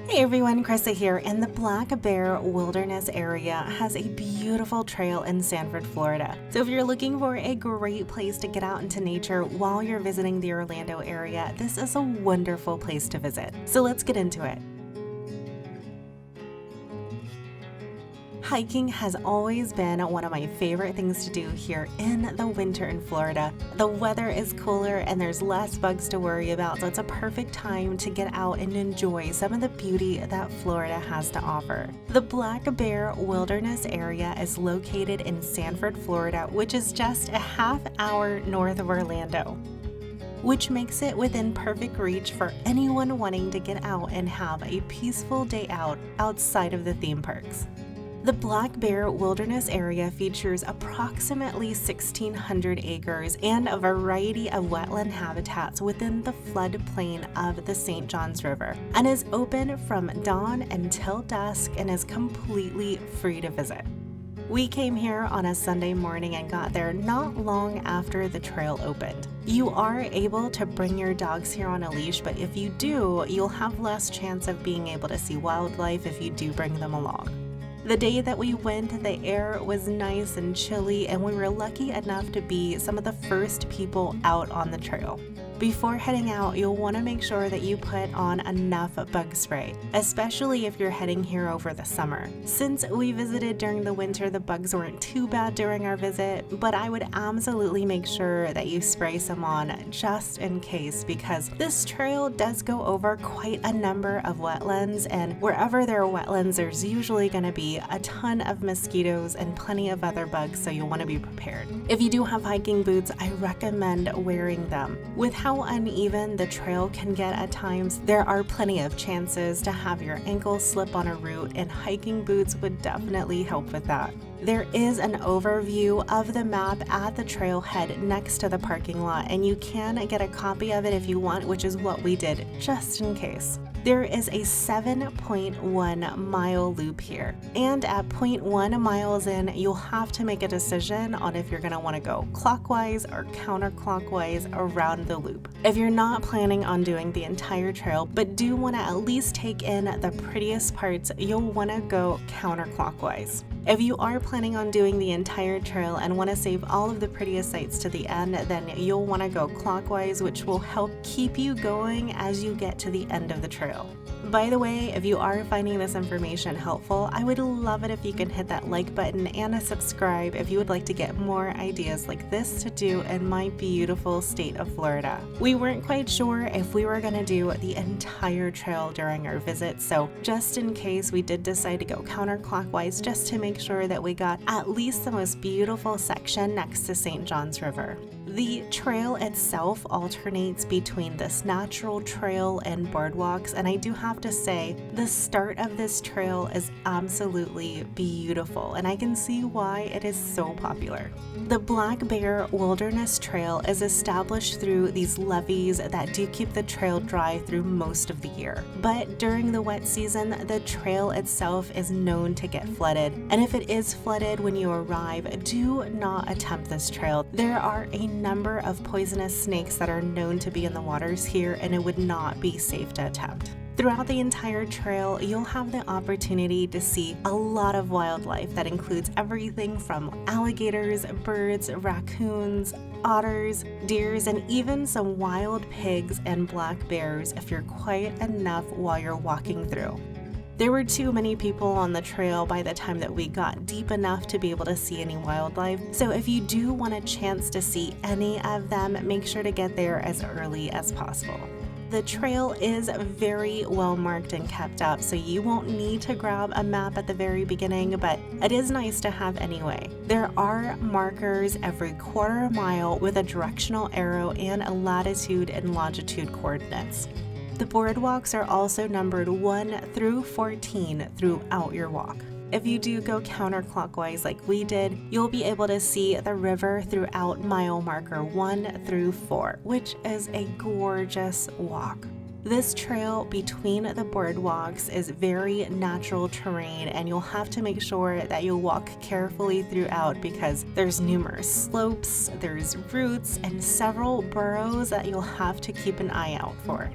Hey everyone, Krista here, and the Black Bear Wilderness area has a beautiful trail in Sanford, Florida. So if you're looking for a great place to get out into nature while you're visiting the Orlando area, this is a wonderful place to visit. So let's get into it. Hiking has always been one of my favorite things to do here in the winter in Florida. The weather is cooler and there's less bugs to worry about, so it's a perfect time to get out and enjoy some of the beauty that Florida has to offer. The Black Bear Wilderness area is located in Sanford, Florida, which is just a half hour north of Orlando, which makes it within perfect reach for anyone wanting to get out and have a peaceful day out outside of the theme parks. The Black Bear Wilderness area features approximately 1,600 acres and a variety of wetland habitats within the floodplain of the St. Johns River, and is open from dawn until dusk and is completely free to visit. We came here on a Sunday morning and got there not long after the trail opened. You are able to bring your dogs here on a leash, but if you do, you'll have less chance of being able to see wildlife if you do bring them along. The day that we went, the air was nice and chilly, and we were lucky enough to be some of the first people out on the trail. Before heading out, you'll want to make sure that you put on enough bug spray, especially if you're heading here over the summer. Since we visited during the winter, the bugs weren't too bad during our visit, but I would absolutely make sure that you spray some on just in case, because this trail does go over quite a number of wetlands, and wherever there are wetlands, there's usually going to be a ton of mosquitoes and plenty of other bugs, so you'll want to be prepared. If you do have hiking boots, I recommend wearing them. With how uneven the trail can get at times, there are plenty of chances to have your ankles slip on a route, and hiking boots would definitely help with that. There is an overview of the map at the trailhead next to the parking lot, and you can get a copy of it if you want, which is what we did just in case. There is a 7.1 mile loop here, and at 0.1 miles in, you'll have to make a decision on if you're going to want to go clockwise or counterclockwise around the loop. If you're not planning on doing the entire trail, but do want to at least take in the prettiest parts, you'll want to go counterclockwise. If you are planning on doing the entire trail and want to save all of the prettiest sights to the end, then you'll want to go clockwise, which will help keep you going as you get to the end of the trail. By the way, if you are finding this information helpful, I would love it if you can hit that like button and subscribe if you would like to get more ideas like this to do in my beautiful state of Florida. We weren't quite sure if we were going to do the entire trail during our visit, so just in case, we did decide to go counterclockwise just to make sure that we got at least the most beautiful section next to St. Johns River. The trail itself alternates between this natural trail and boardwalks, and I do have to say the start of this trail is absolutely beautiful, and I can see why it is so popular. The Black Bear Wilderness Trail is established through these levees that do keep the trail dry through most of the year. But during the wet season, the trail itself is known to get flooded, and if it is flooded when you arrive, do not attempt this trail. There are a number of poisonous snakes that are known to be in the waters here, and it would not be safe to attempt. Throughout the entire trail, you'll have the opportunity to see a lot of wildlife that includes everything from alligators, birds, raccoons, otters, deers, and even some wild pigs and black bears if you're quiet enough while you're walking through. There were too many people on the trail by the time that we got deep enough to be able to see any wildlife, so if you do want a chance to see any of them, make sure to get there as early as possible. The trail is very well marked and kept up, so you won't need to grab a map at the very beginning, but it is nice to have anyway. There are markers every quarter mile with a directional arrow and a latitude and longitude coordinates. The boardwalks are also numbered 1 through 14 throughout your walk. If you do go counterclockwise like we did, you'll be able to see the river throughout mile marker 1 through 4, which is a gorgeous walk. This trail between the boardwalks is very natural terrain, and you'll have to make sure that you walk carefully throughout because there's numerous slopes, there's roots, and several burrows that you'll have to keep an eye out for.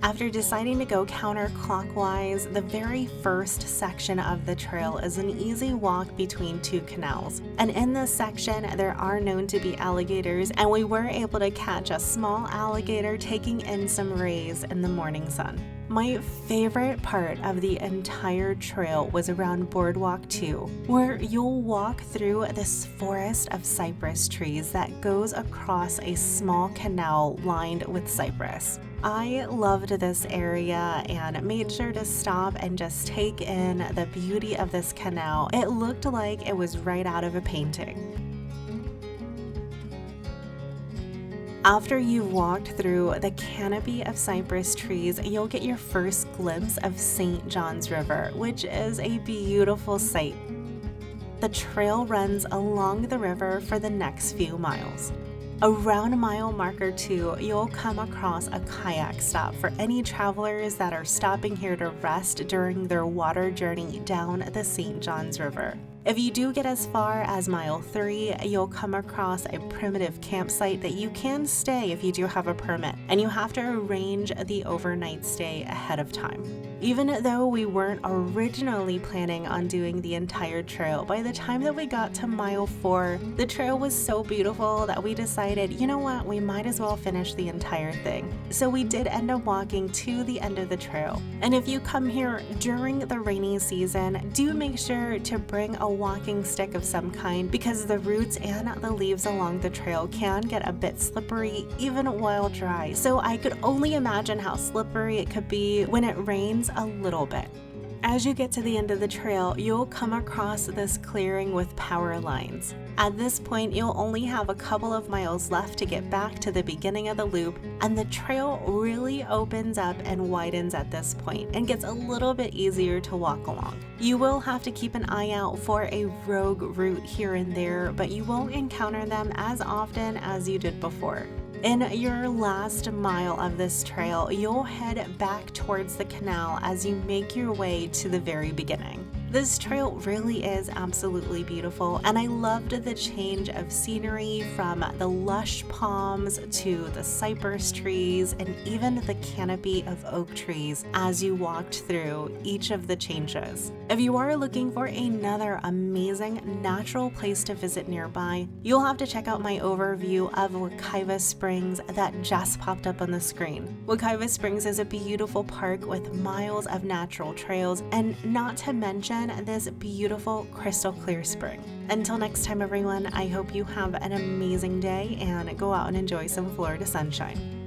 After deciding to go counterclockwise, the very first section of the trail is an easy walk between two canals. And in this section, there are known to be alligators, and we were able to catch a small alligator taking in some rays in the morning sun. My favorite part of the entire trail was around Boardwalk 2, where you'll walk through this forest of cypress trees that goes across a small canal lined with cypress. I loved this area and made sure to stop and just take in the beauty of this canal. It looked like it was right out of a painting. After you've walked through the canopy of cypress trees, you'll get your first glimpse of St. John's River, which is a beautiful sight. The trail runs along the river for the next few miles. Around mile marker 2, you'll come across a kayak stop for any travelers that are stopping here to rest during their water journey down the St. John's River. If you do get as far as mile 3, you'll come across a primitive campsite that you can stay if you do have a permit, and you have to arrange the overnight stay ahead of time. Even though we weren't originally planning on doing the entire trail, by the time that we got to mile 4, the trail was so beautiful that we decided, you know what, we might as well finish the entire thing. So we did end up walking to the end of the trail. And if you come here during the rainy season, do make sure to bring a walking stick of some kind, because the roots and the leaves along the trail can get a bit slippery even while dry. So I could only imagine how slippery it could be when it rains a little bit. As you get to the end of the trail, you'll come across this clearing with power lines. At this point, you'll only have a couple of miles left to get back to the beginning of the loop, and the trail really opens up and widens at this point and gets a little bit easier to walk along. You will have to keep an eye out for a rogue route here and there, but you won't encounter them as often as you did before. In your last mile of this trail, you'll head back towards the canal as you make your way to the very beginning. This trail really is absolutely beautiful, and I loved the change of scenery from the lush palms to the cypress trees and even the canopy of oak trees as you walked through each of the changes. If you are looking for another amazing natural place to visit nearby, you'll have to check out my overview of Wekiva Springs that just popped up on the screen. Wekiva Springs is a beautiful park with miles of natural trails, and not to mention this beautiful crystal clear spring. Until next time, everyone, I hope you have an amazing day and go out and enjoy some Florida sunshine.